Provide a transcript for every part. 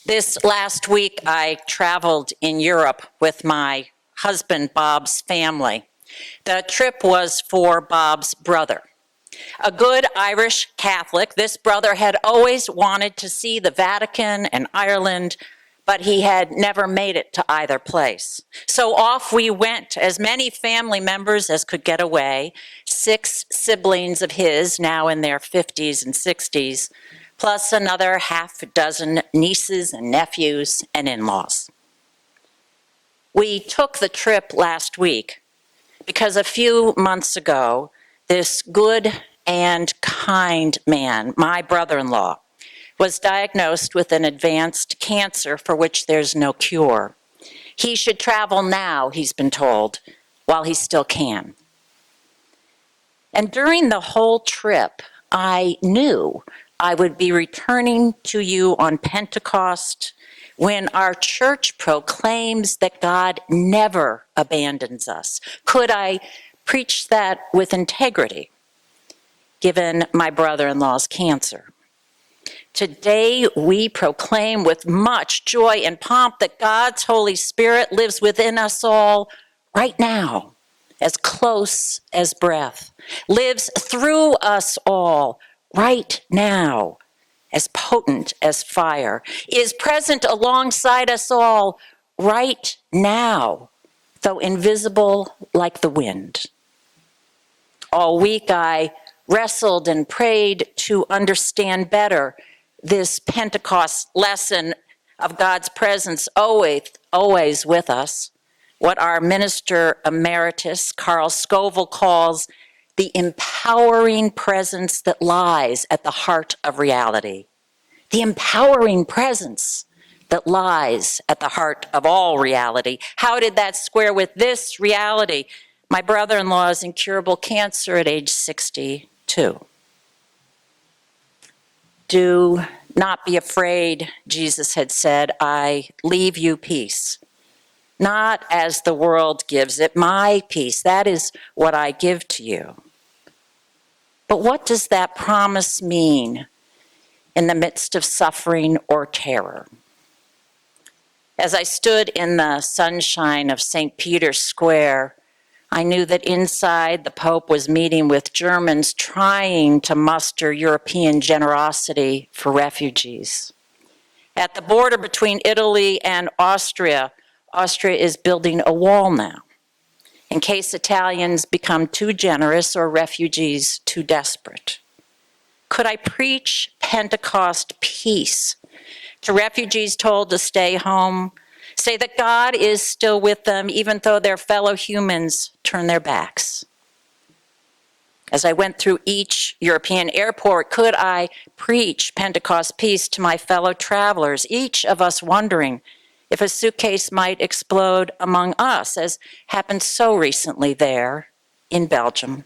This last week, I traveled in Europe with my husband, Bob's family. The trip was for Bob's brother. A good Irish Catholic, this brother had always wanted to see the Vatican and Ireland, but he had never made it to either place. So off we went, as many family members as could get away, 6 siblings of his, now in their 50s and 60s, plus another half a dozen nieces and nephews and in-laws. We took the trip last week because a few months ago, this good and kind man, my brother-in-law, was diagnosed with an advanced cancer for which there's no cure. He should travel now, he's been told, while he still can. And during the whole trip, I knew I would be returning to you on Pentecost when our church proclaims that God never abandons us. Could I preach that with integrity, given my brother-in-law's cancer? Today, we proclaim with much joy and pomp that God's Holy Spirit lives within us all right now, as close as breath, lives through us all right now, as potent as fire, is present alongside us all right now, though invisible like the wind. All week I wrestled and prayed to understand better this Pentecost lesson of God's presence always with us, what our minister emeritus, Carl Scoville, calls the empowering presence that lies at the heart of reality. The empowering presence that lies at the heart of all reality. How did that square with this reality? My brother-in-law's incurable cancer at age 62. Do not be afraid, Jesus had said, I leave you peace. Not as the world gives it, my peace. That is what I give to you. But what does that promise mean in the midst of suffering or terror? As I stood in the sunshine of St. Peter's Square, I knew that inside the Pope was meeting with Germans trying to muster European generosity for refugees. At the border between Italy and Austria, Austria is building a wall now, in case Italians become too generous or refugees too desperate. Could I preach Pentecost peace to refugees told to stay home, say that God is still with them even though their fellow humans turn their backs? As I went through each European airport, could I preach Pentecost peace to my fellow travelers, each of us wondering if a suitcase might explode among us, as happened so recently there in Belgium?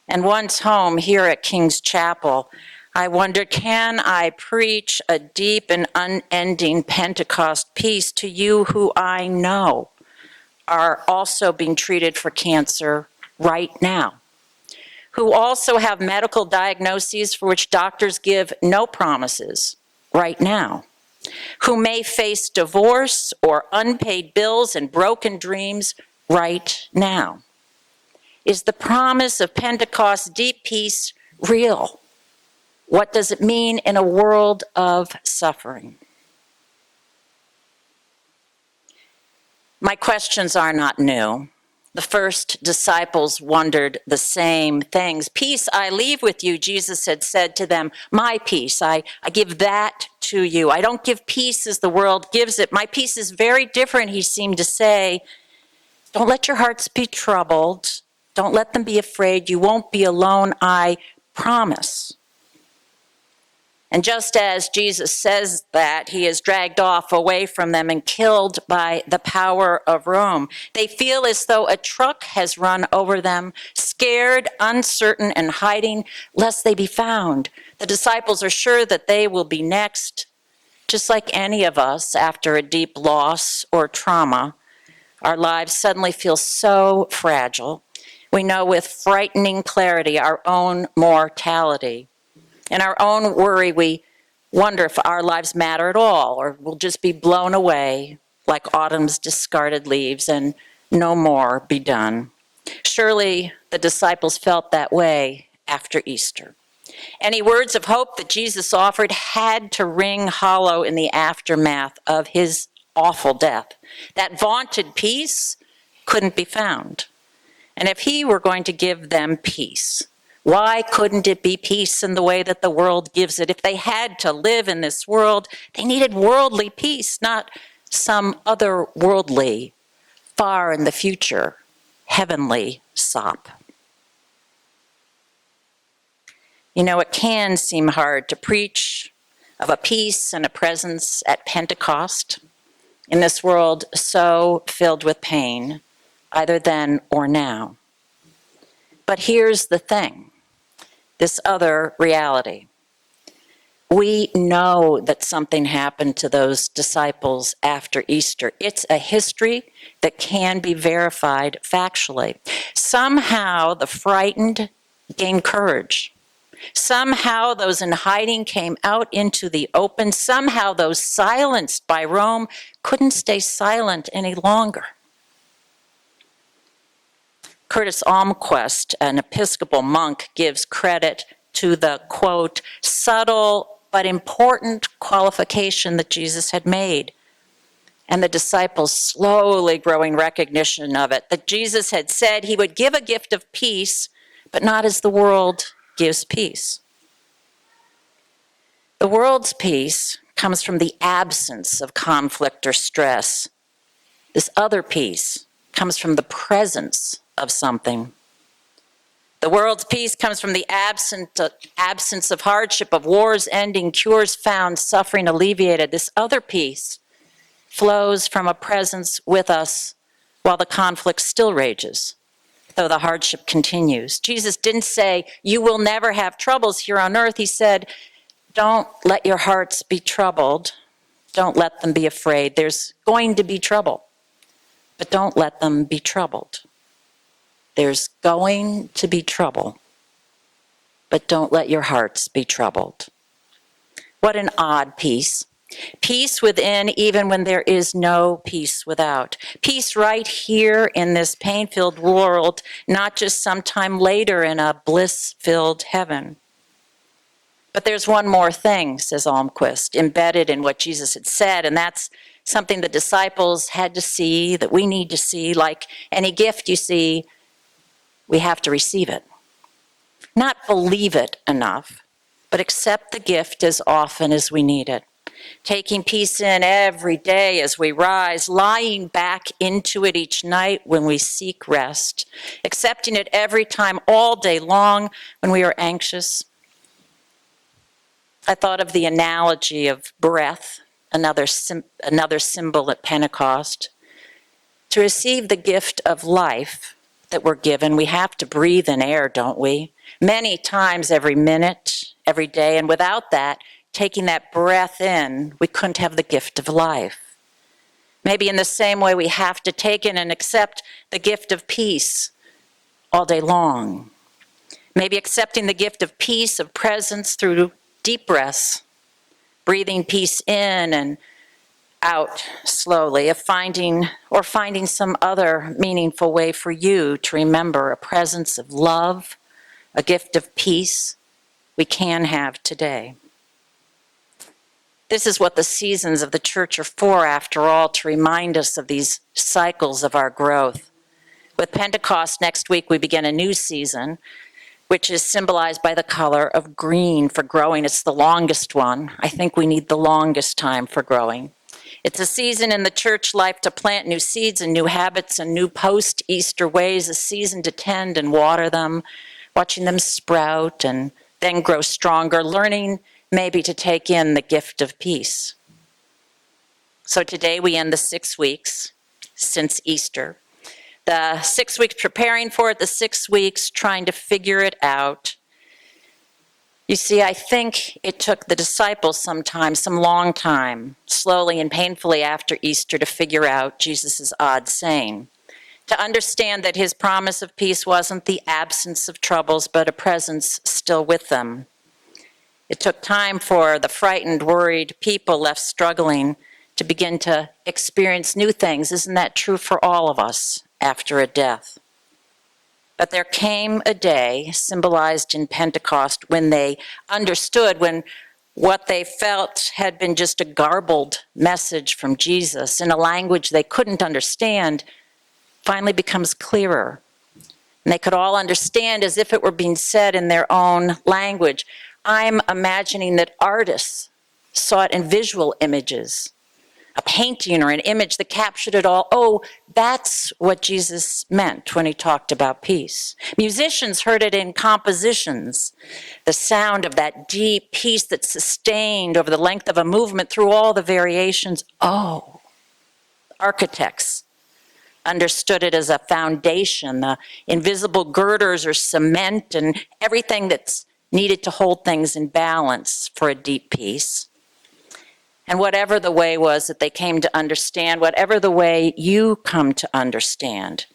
And once home here at King's Chapel, I wondered, can I preach a deep and unending Pentecost peace to you who I know are also being treated for cancer right now, who also have medical diagnoses for which doctors give no promises right now, who may face divorce or unpaid bills and broken dreams right now? Is the promise of Pentecost deep peace real? What does it mean in a world of suffering? My questions are not new. The first disciples wondered the same things. Peace I leave with you, Jesus had said to them. My peace, I give that to you. I don't give peace as the world gives it. My peace is very different, he seemed to say. Don't let your hearts be troubled. Don't let them be afraid. You won't be alone, I promise. And just as Jesus says that, he is dragged off away from them and killed by the power of Rome. They feel as though a truck has run over them, scared, uncertain, and hiding lest they be found. The disciples are sure that they will be next. Just like any of us after a deep loss or trauma, our lives suddenly feel so fragile. We know with frightening clarity our own mortality. In our own worry, we wonder if our lives matter at all, or we'll just be blown away like autumn's discarded leaves and no more be done. Surely the disciples felt that way after Easter. Any words of hope that Jesus offered had to ring hollow in the aftermath of his awful death. That vaunted peace couldn't be found. And if he were going to give them peace, why couldn't it be peace in the way that the world gives it? If they had to live in this world, they needed worldly peace, not some otherworldly, far in the future, heavenly sop. You know, it can seem hard to preach of a peace and a presence at Pentecost in this world so filled with pain, either then or now. But here's the thing, this other reality. We know that something happened to those disciples after Easter. It's a history that can be verified factually. Somehow the frightened gained courage. Somehow those in hiding came out into the open. Somehow those silenced by Rome couldn't stay silent any longer. Curtis Almquist, an Episcopal monk, gives credit to the, quote, subtle but important qualification that Jesus had made, and the disciples slowly growing recognition of it, that Jesus had said he would give a gift of peace, but not as the world gives peace. The world's peace comes from the absence of conflict or stress. This other peace comes from the presence of something. The world's peace comes from the absence of hardship, of wars ending, cures found, suffering alleviated. This other peace flows from a presence with us while the conflict still rages, though the hardship continues. Jesus didn't say, you will never have troubles here on earth. He said, don't let your hearts be troubled. Don't let them be afraid. There's going to be trouble, but don't let them be troubled. There's going to be trouble, but don't let your hearts be troubled. What an odd peace. Peace within even when there is no peace without. Peace right here in this pain-filled world, not just sometime later in a bliss-filled heaven. But there's one more thing, says Almquist, embedded in what Jesus had said, and that's something the disciples had to see, that we need to see. Like any gift you see, we have to receive it. Not believe it enough, but accept the gift as often as we need it. Taking peace in every day as we rise, lying back into it each night when we seek rest, accepting it every time, all day long when we are anxious. I thought of the analogy of breath, another symbol at Pentecost. To receive the gift of life that we're given, we have to breathe in air, don't we? Many times every minute, every day, and without that, taking that breath in, we couldn't have the gift of life. Maybe in the same way we have to take in and accept the gift of peace all day long. Maybe accepting the gift of peace, of presence through deep breaths, breathing peace in and out slowly, of finding some other meaningful way for you to remember a presence of love, a gift of peace we can have today. This is what the seasons of the church are for, after all, to remind us of these cycles of our growth. With Pentecost next week, we begin a new season, which is symbolized by the color of green for growing. It's the longest one. I think we need the longest time for growing. It's a season in the church life to plant new seeds and new habits and new post-Easter ways, a season to tend and water them, watching them sprout and then grow stronger, learning maybe to take in the gift of peace. So today we end the 6 weeks since Easter. The 6 weeks preparing for it, the 6 weeks trying to figure it out. You see, I think it took the disciples some long time, slowly and painfully after Easter, to figure out Jesus' odd saying, to understand that his promise of peace wasn't the absence of troubles, but a presence still with them. It took time for the frightened, worried people left struggling to begin to experience new things. Isn't that true for all of us after a death? But there came a day, symbolized in Pentecost, when they understood, when what they felt had been just a garbled message from Jesus in a language they couldn't understand, finally becomes clearer. And they could all understand as if it were being said in their own language. I'm imagining that artists saw it in visual images, a painting or an image that captured it all. Oh, that's what Jesus meant when he talked about peace. Musicians heard it in compositions, the sound of that deep peace that sustained over the length of a movement through all the variations. Oh, architects understood it as a foundation, the invisible girders or cement and everything that's needed to hold things in balance for a deep peace. And whatever the way was that they came to understand, whatever the way you come to understand,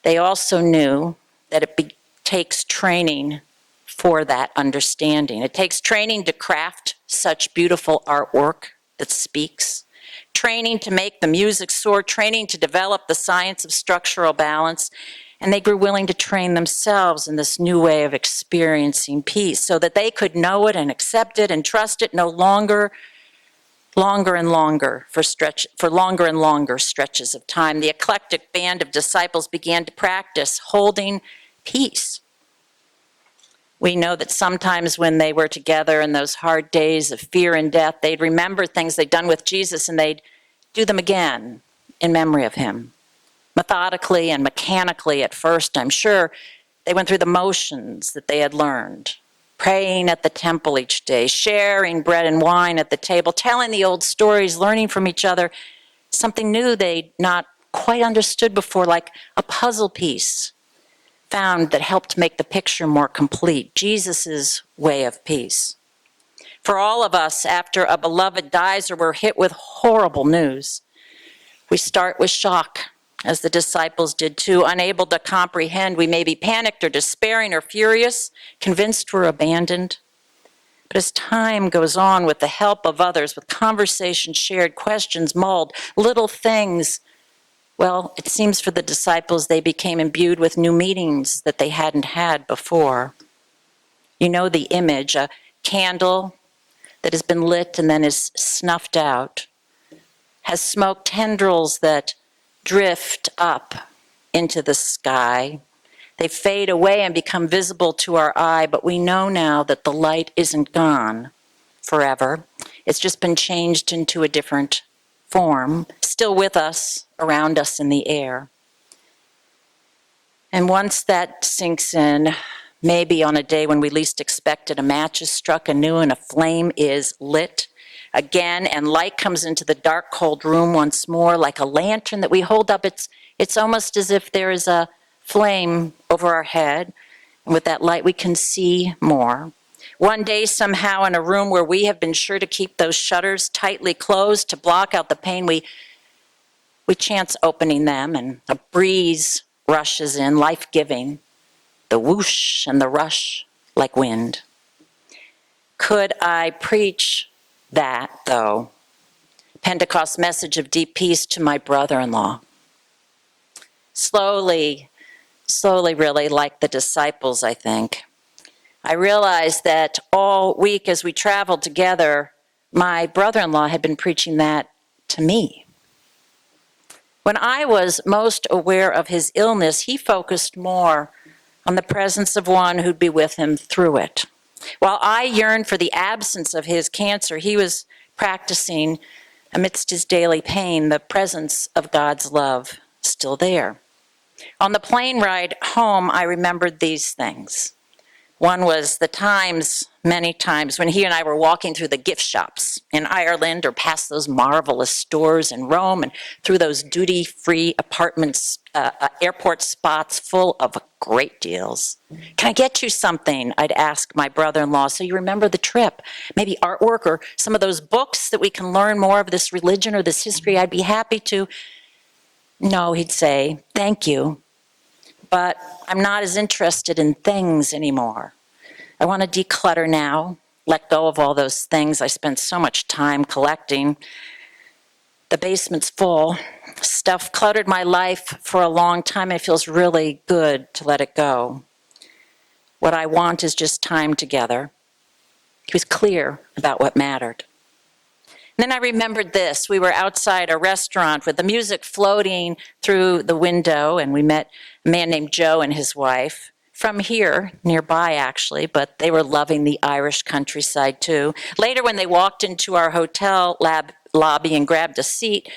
they also knew that it takes training for that understanding. It takes training to craft such beautiful artwork that speaks, training to make the music soar, training to develop the science of structural balance, and they grew willing to train themselves in this new way of experiencing peace so that they could know it and accept it and trust it no longer and longer for longer and longer stretches of time. The eclectic band of disciples began to practice holding peace. We know that sometimes when they were together in those hard days of fear and death, they'd remember things they'd done with Jesus and they'd do them again in memory of him. Methodically and mechanically at first, I'm sure, they went through the motions that they had learned. Praying at the temple each day, sharing bread and wine at the table, telling the old stories, learning from each other, something new they'd not quite understood before, like a puzzle piece found that helped make the picture more complete, Jesus' way of peace. For all of us, after a beloved dies or we're hit with horrible news, we start with shock, as the disciples did too, unable to comprehend. We may be panicked or despairing or furious, convinced we're abandoned. But as time goes on, with the help of others, with conversations shared, questions mulled, little things, well, it seems for the disciples they became imbued with new meanings that they hadn't had before. You know the image, a candle that has been lit and then is snuffed out, has smoke tendrils that drift up into the sky. They fade away and become visible to our eye, but we know now that the light isn't gone forever. It's just been changed into a different form, still with us, around us in the air. And once that sinks in, maybe on a day when we least expect it, a match is struck anew and a flame is lit again, and light comes into the dark, cold room once more, like a lantern that we hold up. It's almost as if there is a flame over our head, and with that light we can see more. One day, somehow, in a room where we have been sure to keep those shutters tightly closed to block out the pain, we chance opening them, and a breeze rushes in, life-giving, the whoosh and the rush like wind. Could I preach that, though, Pentecost message of deep peace to my brother-in-law? Slowly, really, like the disciples, I think, I realized that all week as we traveled together, my brother-in-law had been preaching that to me. When I was most aware of his illness, he focused more on the presence of one who'd be with him through it. While I yearned for the absence of his cancer, he was practicing, amidst his daily pain, the presence of God's love still there. On the plane ride home, I remembered these things. One was the times, many times, when he and I were walking through the gift shops in Ireland or past those marvelous stores in Rome and through those duty-free apartments, airport spots full of great deals. Can I get you something? I'd ask my brother-in-law, so you remember the trip. Maybe artwork or some of those books that we can learn more of this religion or this history. I'd be happy to. No, he'd say, thank you, but I'm not as interested in things anymore. I want to declutter now. let go of all those things I spent so much time collecting. The basement's full. Stuff cluttered my life for a long time. It feels really good to let it go. What I want is just time together. He was clear about what mattered. And then I remembered this. We were outside a restaurant with the music floating through the window, and we met a man named Joe and his wife. From here, nearby actually, but they were loving the Irish countryside too. Later, when they walked into our hotel lobby and grabbed a seat,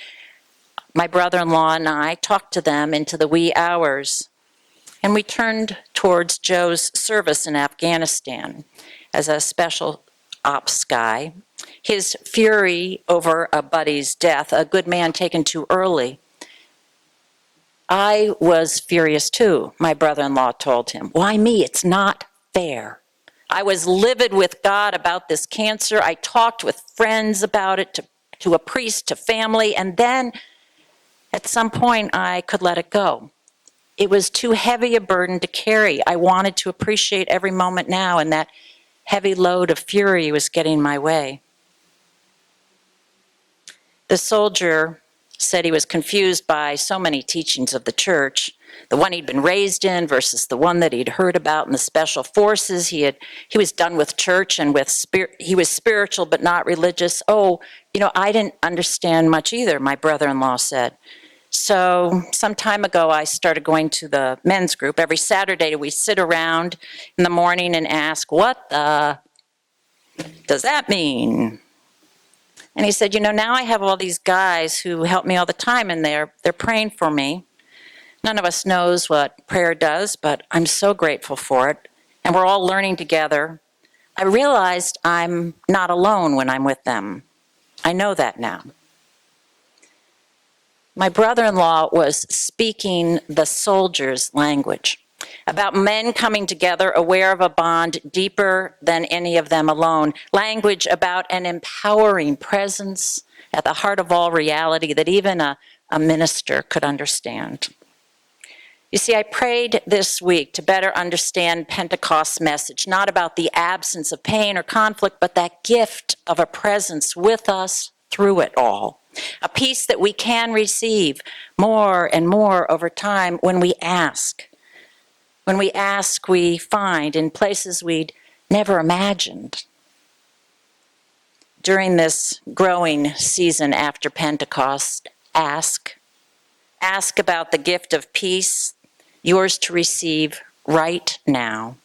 my brother-in-law and I talked to them into the wee hours. And we turned towards Joe's service in Afghanistan as a special ops guy. His fury over a buddy's death, a good man taken too early. I was furious too, my brother-in-law told him. Why me? It's not fair. I was livid with God about this cancer. I talked with friends about it, to a priest, to family, and then at some point I could let it go. It was too heavy a burden to carry. I wanted to appreciate every moment now, and that heavy load of fury was getting in my way. The soldier said he was confused by so many teachings of the church, the one he'd been raised in versus the one that he'd heard about in the special forces. He was done with church and he was spiritual but not religious. Oh, I didn't understand much either, my brother-in-law said. So some time ago, I started going to the men's group. Every Saturday, we sit around in the morning and ask, what does that mean? And he said, now I have all these guys who help me all the time, and they're praying for me. None of us knows what prayer does, but I'm so grateful for it. And we're all learning together. I realized I'm not alone when I'm with them. I know that now. My brother-in-law was speaking the soldier's language, about men coming together aware of a bond deeper than any of them alone, language about an empowering presence at the heart of all reality that even a minister could understand. You see, I prayed this week to better understand Pentecost's message, not about the absence of pain or conflict, but that gift of a presence with us through it all. A peace that we can receive more and more over time when we ask. When we ask, we find in places we'd never imagined. During this growing season after Pentecost, ask. Ask about the gift of peace, yours to receive right now.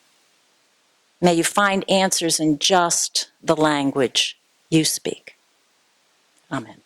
May you find answers in just the language you speak. Amen.